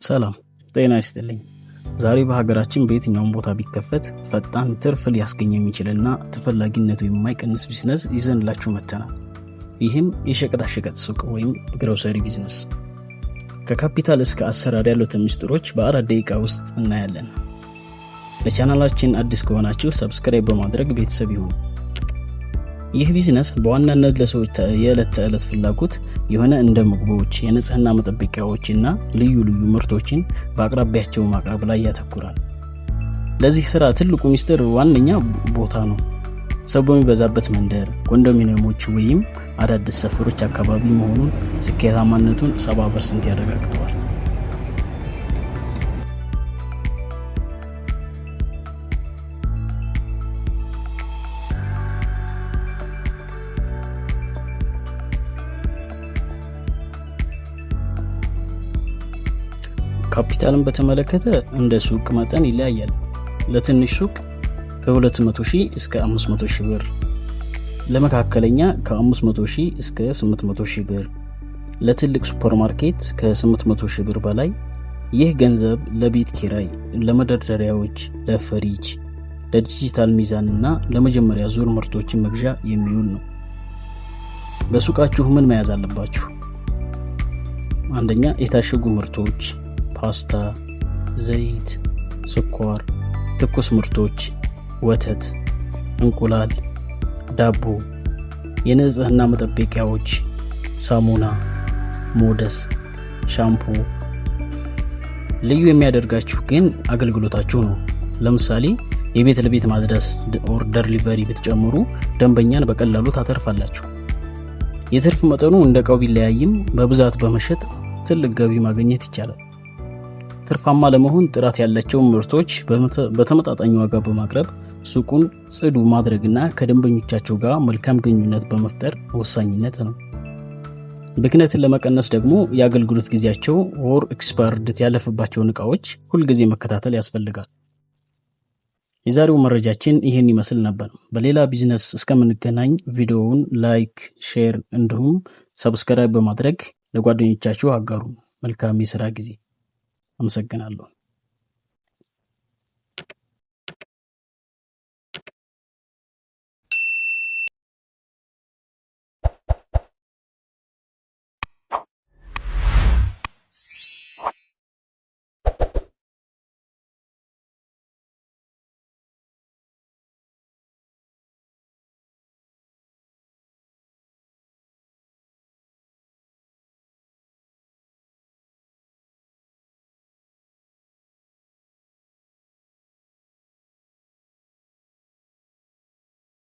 ሰላም ጤና ይስጥልኝ። ዛሬ በሀገራችን በየትኛውም ቦታ ቢከፈት ፈጣን ትርፍ ሊያስገኝ የሚችልና ተፈላጊነቱ የማይቀንስ ቢዝነስ ይዘንላችሁ መጥተናል። ይህም የሸቀጣሸቀጥ ሱቅ ወይም ግሮሰሪ ቢዝነስ። ከካፒታል እስከ አሰራር ያሉትን ምስጢሮች በ4 ደቂቃ ውስጥ እናያለን። ለቻናላችን አዲስ ከሆናችሁ ሰብስክራይብ በማድረግ ቤተሰብ ይሁኑ። ይህ ቢዝነስ በዋናነት ለሰዎች የዕለት ተዕለት ፍላጎት የሆነ እንደ ምግቦች፣ የንጽህና መጠበቂያዎችና ልዩ ልዩ ምርቶችን በአቅራቢያቸው ማቅረብ ላይ ያተኩራል። ለዚህ ስራ ትልቁ ሚስጥር ዋነኛ ቦታ ነው። ሰው በሚበዛበት መንደር፣ ኮንዶሚኒየሞች ወይም አዳዲስ ሰፈሮች አካባቢ መሆኑን ስኬታማነቱን 70% ያረጋግጠዋል። ካፒታልን በተመለከተ እንደ ሱቅ መጠን ይለያያል። ለትንሽ ሱቅ ከ200,000 እስከ 500,000 ብር፣ ለመካከለኛ ከ500,000 እስከ 800,000 ብር፣ ለትልቅ ሱፐርማርኬት ከ800,000 ብር በላይ። ይህ ገንዘብ ለቤት ኪራይ፣ ለመደርደሪያዎች፣ ለፍሪጅ፣ ለዲጂታል ሚዛንና ለመጀመሪያ ዙር ምርቶችን መግዣ የሚውል ነው። በሱቃችሁ ምን መያዝ አለባችሁ? አንደኛ፣ የታሸጉ ምርቶች፣ ፓስታ፣ ዘይት፣ ስኳር፣ ትኩስ ምርቶች፣ ወተት፣ እንቁላል፣ ዳቦ፣ የንጽህና መጠበቂያዎች፣ ሳሙና፣ ሞደስ፣ ሻምፑ። ልዩ የሚያደርጋችሁ ግን አገልግሎታችሁ ነው። ለምሳሌ የቤት ለቤት ማድረስ ኦርደር ሊቨሪ ብትጨምሩ ደንበኛን በቀላሉ ታተርፋላችሁ። የትርፍ መጠኑ እንደ ዕቃው ቢለያይም በብዛት በመሸጥ ትልቅ ገቢ ማግኘት ይቻላል። ትርፋማ ለመሆን ጥራት ያላቸው ምርቶች በተመጣጣኝ ዋጋ በማቅረብ ሱቁን ጽዱ ማድረግና ከደንበኞቻቸው ጋር መልካም ግንኙነት በመፍጠር ወሳኝነት ነው። ብክነትን ለመቀነስ ደግሞ የአገልግሎት ጊዜያቸው ወር ኤክስፓየርድ ያለፈባቸውን ዕቃዎች ሁልጊዜ መከታተል ያስፈልጋል። የዛሬው መረጃችን ይህን ይመስል ነበር። በሌላ ቢዝነስ እስከምንገናኝ ቪዲዮውን ላይክ፣ ሼር እንዲሁም ሰብስክራይብ በማድረግ ለጓደኞቻችሁ አጋሩ። መልካም የሥራ ጊዜ። አመሰግናለሁ።